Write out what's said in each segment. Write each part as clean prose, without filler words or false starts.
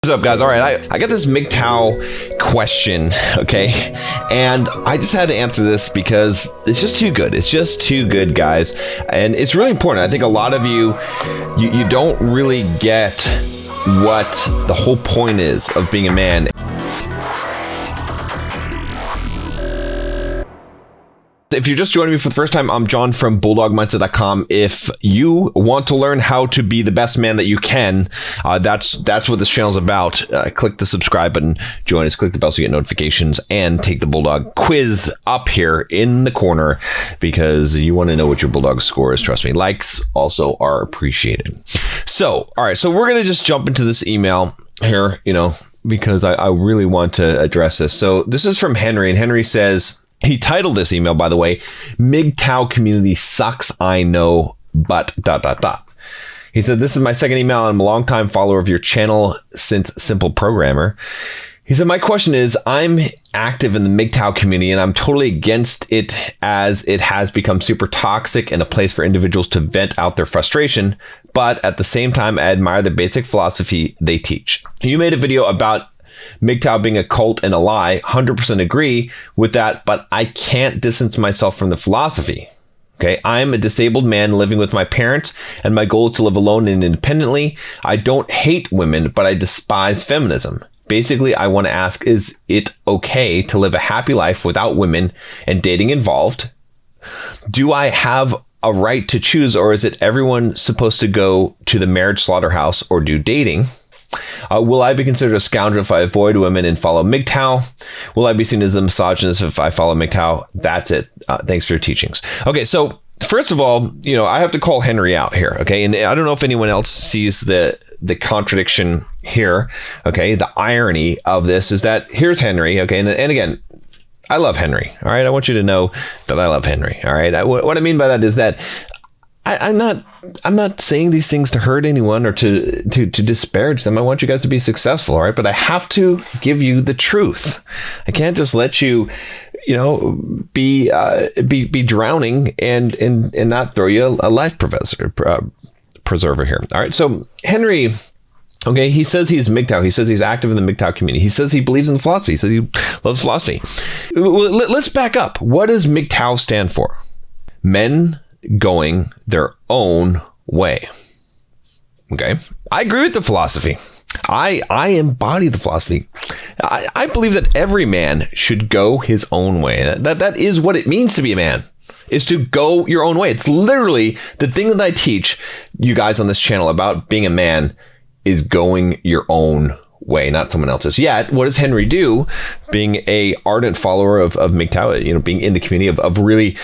What's up, guys? All right, I got this MGTOW question, okay? And I just had to answer this because it's just too good. It's just too good, guys. And it's really important. I think a lot of you don't really get what the whole point is of being a man. If you're just joining me for the first time, I'm John from BulldogMindset.com. If you want to learn how to be the best man that you can, that's what this channel is about. Click the subscribe button, join us, click the bell so you get notifications, and take the Bulldog quiz up here in the corner because you want to know what your Bulldog score is. Trust me, likes also are appreciated. So, all right, so we're going to just jump into this email here, because I really want to address this. So this is from Henry, and Henry says, he titled this email, by the way, MGTOW Community Sucks, I Know, but ... He said, this is my second email. I'm a longtime follower of your channel since Simple Programmer. He said, my question is, I'm active in the MGTOW community and I'm totally against it as it has become super toxic and a place for individuals to vent out their frustration. But at the same time, I admire the basic philosophy they teach. You made a video about MGTOW being a cult and a lie. 100% agree with that, but I can't distance myself from the philosophy. Okay, I'm a disabled man living with my parents, and my goal is to live alone and independently. I don't hate women, but I despise feminism. Basically, I want to ask, is it okay to live a happy life without women and dating involved? Do I have a right to choose, or is it everyone supposed to go to the marriage slaughterhouse or do dating? Will I be considered a scoundrel if I avoid women and follow MGTOW? Will I be seen as a misogynist if I follow MGTOW? That's it. Thanks for your teachings. Okay, so first of all, I have to call Henry out here, okay? And I don't know if anyone else sees the contradiction here, okay? The irony of this is that here's Henry, okay? And again, I love Henry, all right? I want you to know that I love Henry, all right? What I mean by that is that I'm not saying these things to hurt anyone or to disparage them. I want you guys to be successful, all right? But I have to give you the truth. I can't just let you, be drowning and not throw you a life preserver here. All right. So Henry, okay, he says he's MGTOW. He says he's active in the MGTOW community. He says he believes in philosophy. He says he loves philosophy. Well, let's back up. What does MGTOW stand for? Men going their own way. Okay. I agree with the philosophy. I embody the philosophy. I believe that every man should go his own way. That is what it means to be a man, is to go your own way. It's literally the thing that I teach you guys on this channel about being a man is going your own way, not someone else's. Yet, what does Henry do? Being a ardent follower of MGTOW, being in the community of really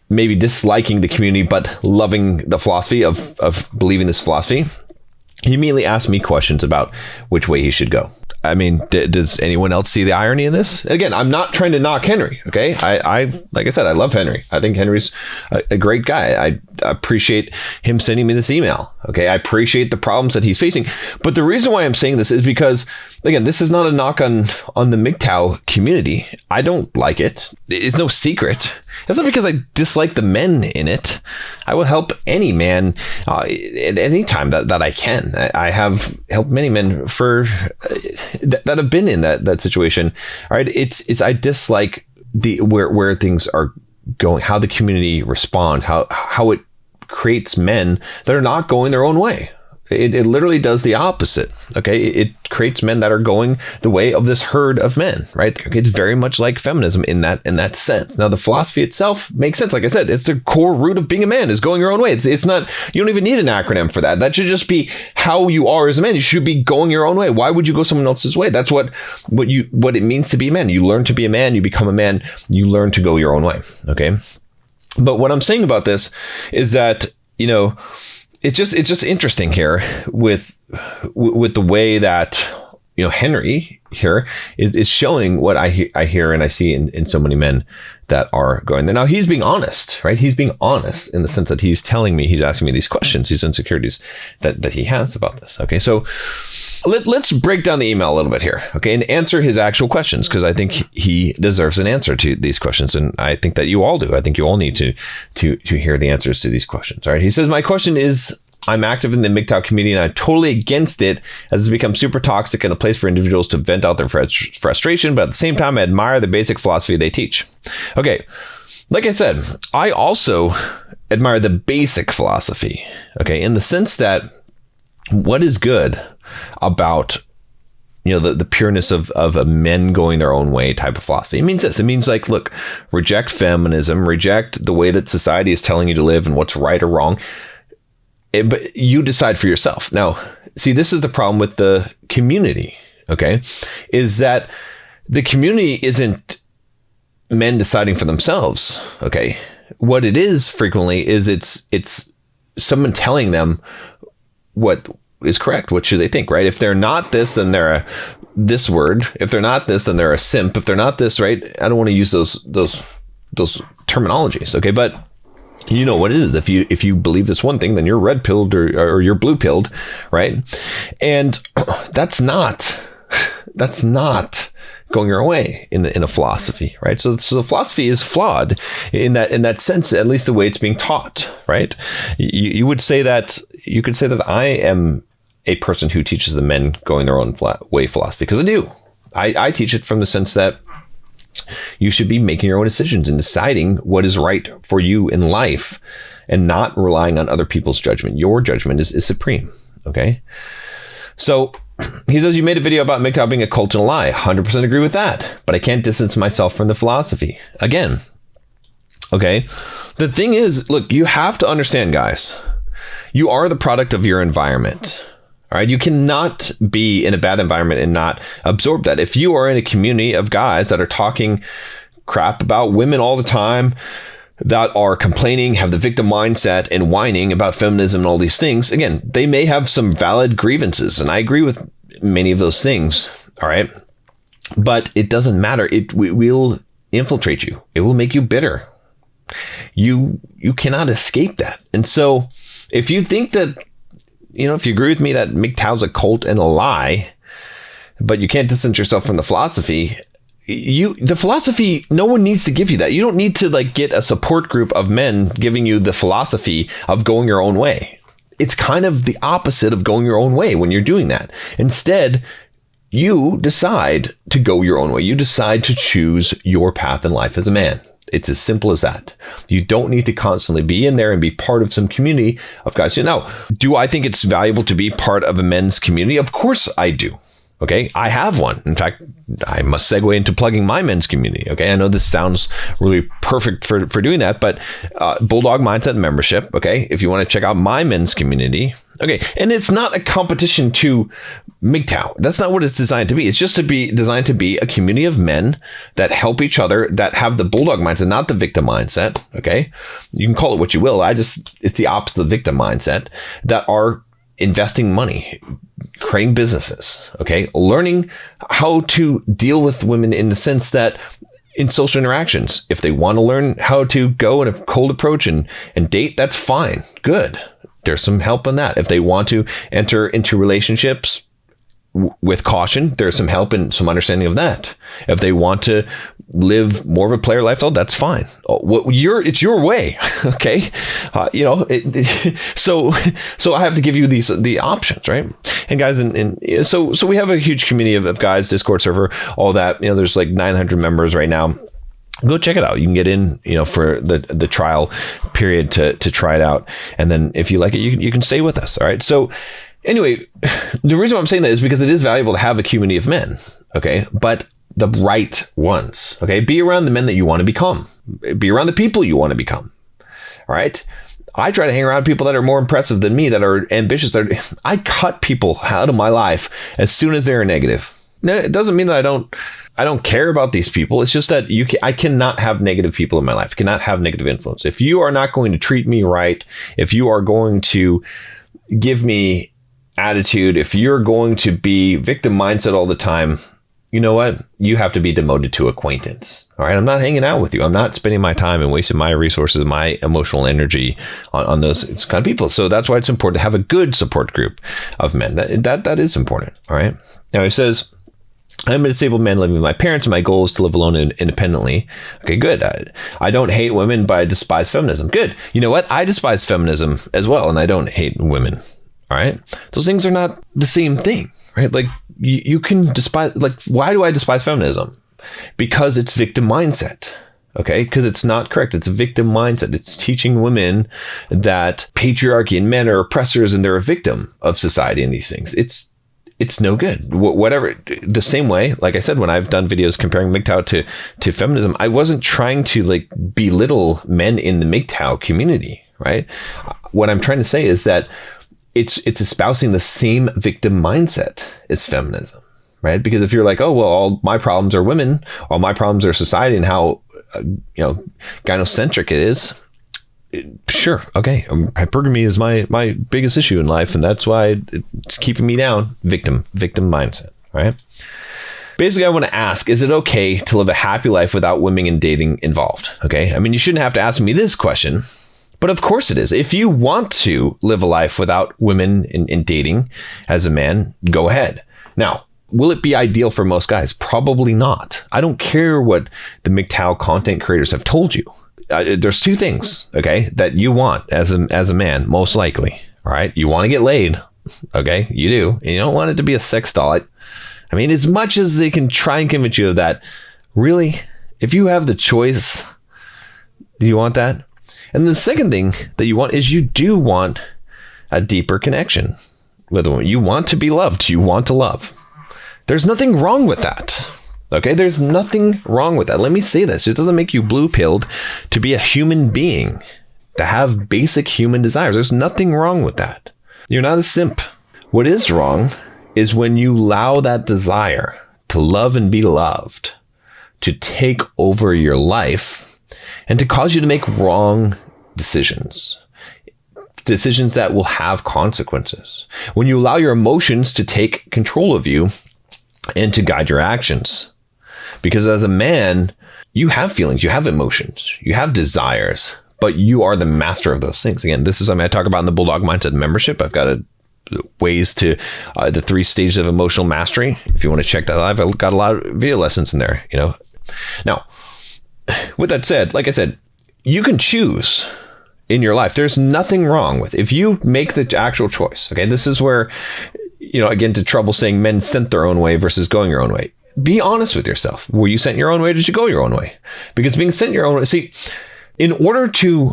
maybe disliking the community, but loving the philosophy of believing this philosophy, he immediately asked me questions about which way he should go. I mean, does anyone else see the irony in this? Again, I'm not trying to knock Henry, okay? I like I said, I love Henry. I think Henry's a great guy. I appreciate him sending me this email, okay? I appreciate the problems that he's facing. But the reason why I'm saying this is because, again, this is not a knock on the MGTOW community. I don't like it. It's no secret. It's not because I dislike the men in it. I will help any man at any time that I can. I have helped many men that have been in that situation. All right, it's I dislike where things are going, how the community responds, how it creates men that are not going their own way. It literally does the opposite. Okay, it creates men that are going the way of this herd of men. Right? It's very much like feminism in that sense. Now, the philosophy itself makes sense. Like I said, it's the core root of being a man is going your own way. It's not. You don't even need an acronym for that. That should just be how you are as a man. You should be going your own way. Why would you go someone else's way? That's what it means to be a man. You learn to be a man. You become a man. You learn to go your own way. Okay. But what I'm saying about this is that it's just interesting here with the way that Henry here is showing what I hear and I see in so many men that are going there. Now, he's being honest, right? He's being honest in the sense that he's telling me, he's asking me these questions, these insecurities that he has about this. Okay, so let's break down the email a little bit here, okay, and answer his actual questions, because I think he deserves an answer to these questions, and I think that you all do. I think you all need to hear the answers to these questions. All right, he says, my question is I'm active in the MGTOW community and I'm totally against it as it's become super toxic and a place for individuals to vent out their frustration. But at the same time, I admire the basic philosophy they teach. Okay. Like I said, I also admire the basic philosophy, okay, in the sense that what is good about, the pureness of a men going their own way type of philosophy. It means this. It means like, look, reject feminism, reject the way that society is telling you to live and what's right or wrong. But you decide for yourself. Now, see, this is the problem with the community, okay, is that the community isn't men deciding for themselves, okay? What it is frequently is it's someone telling them what is correct. What should they think, right? If they're not this, then they're this word. If they're not this, then they're a simp. If they're not this, right? I don't want to use those terminologies, okay? But you know what it is. If you believe this one thing, then you're red pilled or you're blue pilled, right? And that's not going your way in a philosophy, right? So the philosophy is flawed in that sense, at least the way it's being taught, right? You could say that I am a person who teaches the men going their own way philosophy, because I do. I teach it from the sense that you should be making your own decisions and deciding what is right for you in life and not relying on other people's judgment. Your judgment is supreme, okay? So he says, you made a video about MGTOW being a cult and a lie. 100% agree with that, but I can't distance myself from the philosophy. Again, okay? The thing is, look, you have to understand, guys, you are the product of your environment. All right, you cannot be in a bad environment and not absorb that. If you are in a community of guys that are talking crap about women all the time, that are complaining, have the victim mindset and whining about feminism and all these things, again, they may have some valid grievances, and I agree with many of those things. All right, but it doesn't matter. It will infiltrate you. It will make you bitter. You cannot escape that. And so, if you think that, if you agree with me that MGTOW's a cult and a lie, but you can't distance yourself from the philosophy, the philosophy, no one needs to give you that. You don't need to get a support group of men giving you the philosophy of going your own way. It's kind of the opposite of going your own way when you're doing that. Instead, you decide to go your own way. You decide to choose your path in life as a man. It's as simple as that. You don't need to constantly be in there and be part of some community of guys. Now, do I think it's valuable to be part of a men's community? Of course I do. Okay, I have one. In fact, I must segue into plugging my men's community. Okay, I know this sounds really perfect for doing that, but Bulldog Mindset membership. Okay, if you want to check out my men's community. Okay, and it's not a competition to MGTOW. That's not what it's designed to be. It's just designed to be a community of men that help each other, that have the Bulldog mindset, not the victim mindset. Okay, you can call it what you will. It's the opposite of the victim mindset, that are investing money, creating businesses, okay, learning how to deal with women in the sense that in social interactions, if they want to learn how to go in a cold approach and date, that's fine. Good. There's some help in that. If they want to enter into relationships with caution, there's some help and some understanding of that. If they want to live more of a player lifestyle, that's fine. It's your way, okay? So I have to give you the options, right? And guys, so we have a huge community of guys, Discord server, all that. There's like 900 members right now. Go check it out. You can get in, for the trial period to try it out, and then if you like it, you can stay with us. All right. So anyway, the reason why I'm saying that is because it is valuable to have a community of men. Okay, but the right ones. Okay, be around the men that you want to become. Be around the people you want to become. All right. I try to hang around people that are more impressive than me, that are ambitious. I cut people out of my life as soon as they're negative. Now, it doesn't mean that I don't care about these people. It's just that I cannot have negative people in my life. I cannot have negative influence. If you are not going to treat me right, if you are going to give me attitude, if you're going to be victim mindset all the time, you know what? You have to be demoted to acquaintance. All right. I'm not hanging out with you. I'm not spending my time and wasting my resources, my emotional energy on those kind of people. So that's why it's important to have a good support group of men. That is important. All right. Now he says, I'm a disabled man living with my parents, and my goal is to live alone and independently. Okay, good. I don't hate women, but I despise feminism. Good. You know what? I despise feminism as well, and I don't hate women. All right? Those things are not the same thing, right? Like, you can despise, like, why do I despise feminism? Because it's victim mindset. Okay, because it's not correct. It's a victim mindset. It's teaching women that patriarchy and men are oppressors and they're a victim of society and these things. It's no good. Whatever. The same way, like I said, when I've done videos comparing MGTOW to feminism, I wasn't trying to like belittle men in the MGTOW community, right? What I'm trying to say is that it's espousing the same victim mindset as feminism, right? Because if you're like, oh, well, all my problems are women, all my problems are society and how, gynocentric it is. Sure. Okay. Hypergamy is my biggest issue in life. And that's why it's keeping me down. Victim mindset. All right. Basically, I want to ask, is it okay to live a happy life without women and dating involved? Okay. I mean, you shouldn't have to ask me this question, but of course it is. If you want to live a life without women in dating as a man, go ahead. Now, will it be ideal for most guys? Probably not. I don't care what the MGTOW content creators have told you. There's two things, okay, that you want as a man, most likely. All right. You want to get laid. Okay. You do. And you don't want it to be a sex doll. I mean, as much as they can try and convince you of that, really, if you have the choice, do you want that? And the second thing that you want is you do want a deeper connection with a woman. You want to be loved. You want to love. There's nothing wrong with that. Okay, there's nothing wrong with that. Let me say this. It doesn't make you blue-pilled to be a human being, to have basic human desires. There's nothing wrong with that. You're not a simp. What is wrong is when you allow that desire to love and be loved to take over your life and to cause you to make wrong decisions. Decisions that will have consequences. When you allow your emotions to take control of you and to guide your actions. Because as a man, you have feelings, you have emotions, you have desires, but you are the master of those things. Again, this is something I talk about in the Bulldog Mindset membership. I've got ways to the 3 stages of emotional mastery. If you want to check that out, I've got a lot of video lessons in there, Now, with that said, like I said, you can choose in your life. There's nothing wrong with if you make the actual choice. Okay, this is where, again, to trouble saying men sent their own way versus going your own way. Be honest with yourself. Were you sent your own way? Or did you go your own way? Because being sent your own way, see, in order to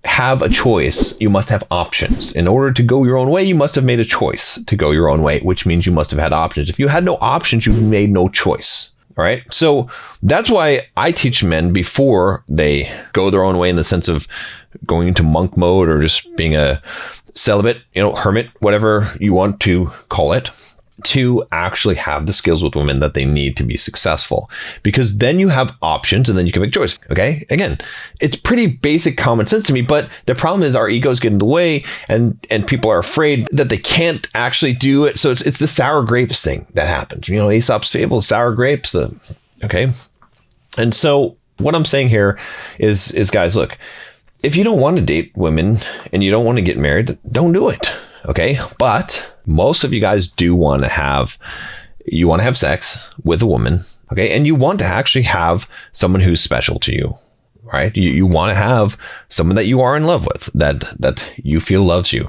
have a choice, you must have options. In order to go your own way, you must have made a choice to go your own way, which means you must have had options. If you had no options, you made no choice. All right. So that's why I teach men before they go their own way in the sense of going into monk mode or just being a celibate, hermit, whatever you want to call it, to actually have the skills with women that they need to be successful, because then you have options and then you can make a choice. Okay. Again, it's pretty basic common sense to me, but the problem is our egos get in the way and people are afraid that they can't actually do it. So it's the sour grapes thing that happens. Aesop's fable, sour grapes. Okay. And so what I'm saying here is guys, look, if you don't want to date women and you don't want to get married, don't do it. Okay. But most of you guys do want to have sex with a woman. Okay. And you want to actually have someone who's special to you, right? You want to have someone that you are in love with, that you feel loves you.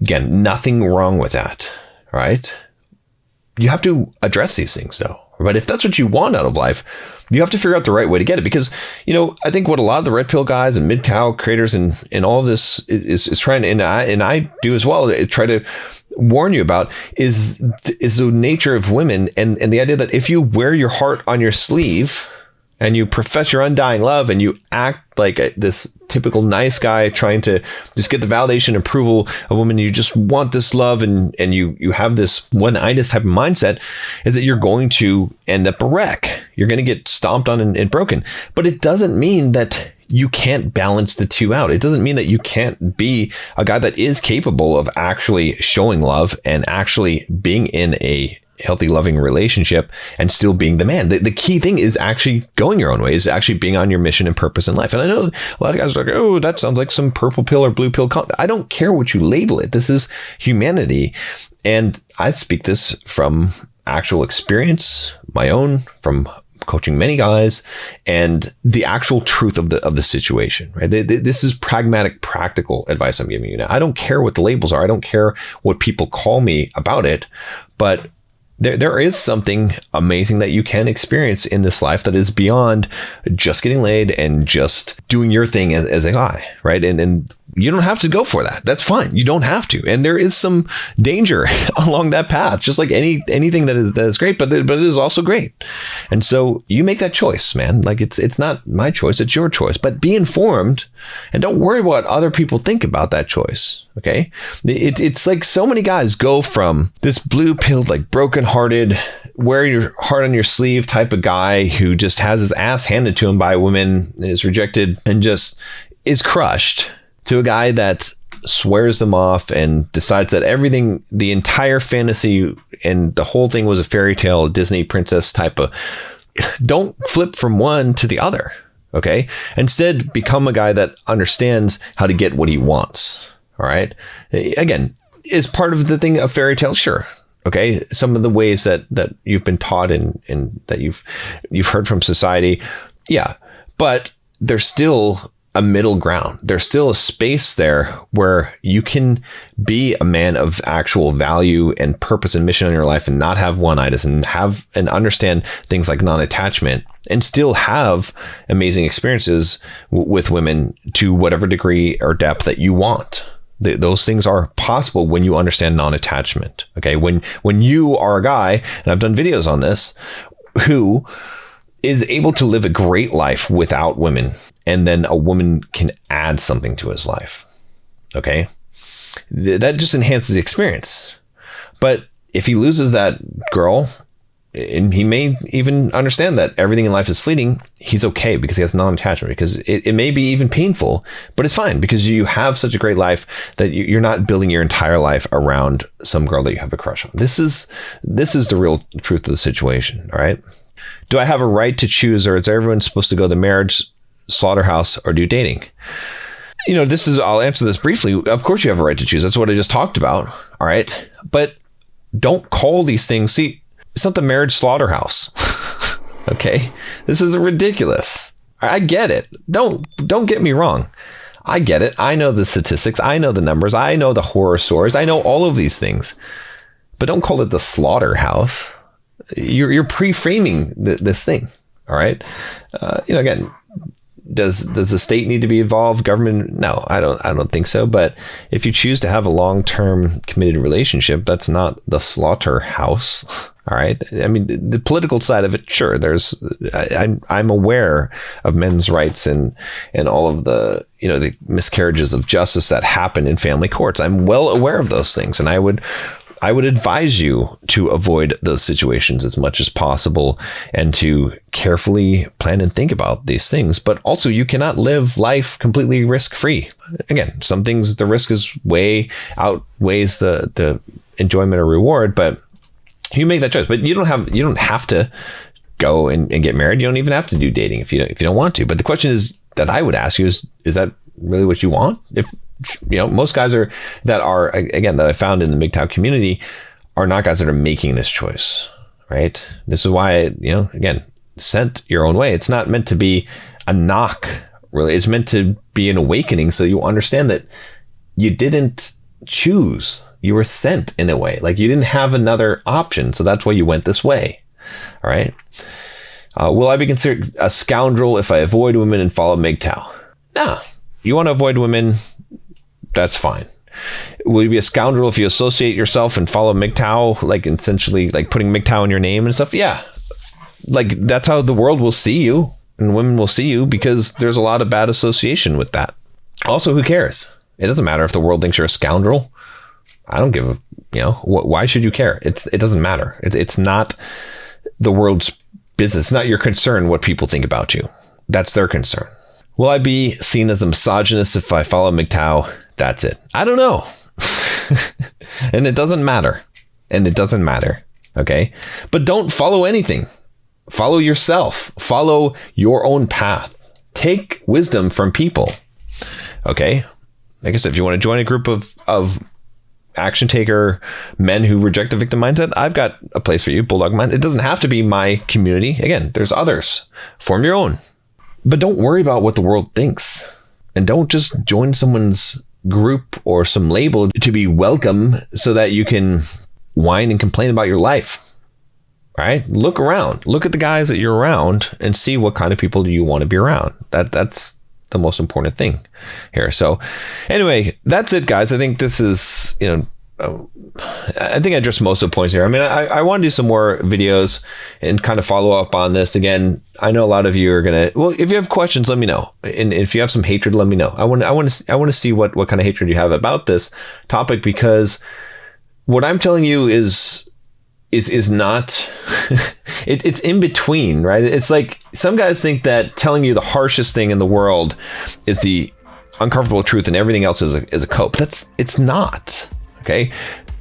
Again, nothing wrong with that, right? You have to address these things though. But if that's what you want out of life, you have to figure out the right way to get it. Because, I think what a lot of the red pill guys and MGTOW creators and all of this is trying to, and I do as well, try to warn you about is the nature of women and the idea that if you wear your heart on your sleeve and you profess your undying love and you act like this typical nice guy trying to just get the validation and approval of women, you just want this love and you have this one-itis type of mindset, is that you're going to end up a wreck. You're going to get stomped on and broken. But it doesn't mean that you can't balance the two out. It doesn't mean that you can't be a guy that is capable of actually showing love and actually being in a healthy, loving relationship and still being the man. The key thing is actually going your own way, is actually being on your mission and purpose in life. And I know a lot of guys are like, oh, that sounds like some purple pill or blue pill content. I don't care what you label it. This is humanity. And I speak this from actual experience, my own, from coaching many guys, and the actual truth of the situation, right? This is pragmatic, practical advice I'm giving you now. I don't care what the labels are. I don't care what people call me about it, but there is something amazing that you can experience in this life that is beyond just getting laid and just doing your thing as a guy, right? And you don't have to go for that. That's fine. You don't have to. And there is some danger along that path, just like anything that is great, but it is also great. And so you make that choice, man. Like it's not my choice, it's your choice. But be informed and don't worry what other people think about that choice. Okay? It's like so many guys go from this blue-pilled, like broken-hearted, wear your heart on your sleeve type of guy who just has his ass handed to him by women, is rejected, and just is crushed, to a guy that swears them off and decides that everything, the entire fantasy and the whole thing was a fairy tale, Disney princess type of. Don't flip from one to the other. Okay. Instead, become a guy that understands how to get what he wants. All right. Again, is part of the thing a fairy tale? Sure. Okay. Some of the ways that you've been taught and that you've heard from society. Yeah. But there's still a middle ground. There's still a space there where you can be a man of actual value and purpose and mission in your life and not have one-itis and understand things like non-attachment and still have amazing experiences with women to whatever degree or depth that you want. Those things are possible when you understand non-attachment. Okay. When you are a guy, and I've done videos on this, who is able to live a great life without women, and then a woman can add something to his life. Okay. That just enhances the experience. But if he loses that girl, and he may even understand that everything in life is fleeting, he's okay because he has non-attachment, because it may be even painful, but it's fine because you have such a great life that you're not building your entire life around some girl that you have a crush on. This is the real truth of the situation. All right. Do I have a right to choose, or is everyone supposed to go the marriage slaughterhouse or do dating? I'll answer this briefly. Of course you have a right to choose. That's what I just talked about. All right. But don't call these things. See, it's not the marriage slaughterhouse. Okay. This is ridiculous. I get it. Don't get me wrong. I get it. I know the statistics. I know the numbers. I know the horror stories. I know all of these things, but don't call it the slaughterhouse. You're pre-framing this thing. All right. Again, does the state need to be involved? Government? No, I don't think so. But if you choose to have a long-term committed relationship, that's not the slaughterhouse. All right. I mean, the political side of it, sure. I'm aware of men's rights and all of the miscarriages of justice that happen in family courts. I'm well aware of those things, and I would advise you to avoid those situations as much as possible and to carefully plan and think about these things. But also, you cannot live life completely risk-free. Again, some things, the risk outweighs the enjoyment or reward, but you make that choice. But you don't have to go and get married. You don't even have to do dating if you don't want to. But the question is that I would ask you is that really what you want? If most guys that I found in the MGTOW community are not guys that are making this choice, right? This is why, again, sent your own way. It's not meant to be a knock, really. It's meant to be an awakening, so you understand that you didn't choose. You were sent in a way. Like, you didn't have another option, so that's why you went this way. All right. Will I be considered a scoundrel if I avoid women and follow MGTOW? No. You want to avoid women, that's fine. Will you be a scoundrel if you associate yourself and follow MGTOW, like essentially like putting MGTOW in your name and stuff? Yeah. Like, that's how the world will see you and women will see you, because there's a lot of bad association with that. Also, who cares? It doesn't matter if the world thinks you're a scoundrel. I don't give a, why should you care? It doesn't matter. It's not the world's business. It's not your concern what people think about you. That's their concern. Will I be seen as a misogynist if I follow MGTOW? That's it. I don't know. And it doesn't matter. Okay. But don't follow anything. Follow yourself. Follow your own path. Take wisdom from people. Okay. Like I said, if you want to join a group of action taker, men who reject the victim mindset, I've got a place for you, Bulldog Mindset. It doesn't have to be my community. Again, there's others. Form your own. But don't worry about what the world thinks. And don't just join someone's group or some label to be welcome so that you can whine and complain about your life. All right? Look around. Look at the guys that you're around and see what kind of people do you want to be around. That's the most important thing here. So anyway, that's it, guys. I think this is, I think I addressed most of the points here. I mean, I want to do some more videos and kind of follow up on this. Again, I know a lot of you are going to, well, if you have questions, let me know. And if you have some hatred, let me know. I want to see what kind of hatred you have about this topic, because what I'm telling you is not, it's in between, right? It's like some guys think that telling you the harshest thing in the world is the uncomfortable truth and everything else is a cope. It's not, okay?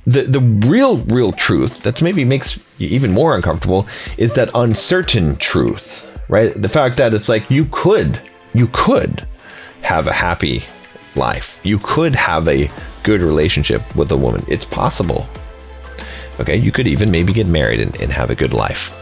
The real truth that maybe makes you even more uncomfortable is that uncertain truth, right? The fact that it's like you could have a happy life. You could have a good relationship with a woman. It's possible. Okay, you could even maybe get married and have a good life.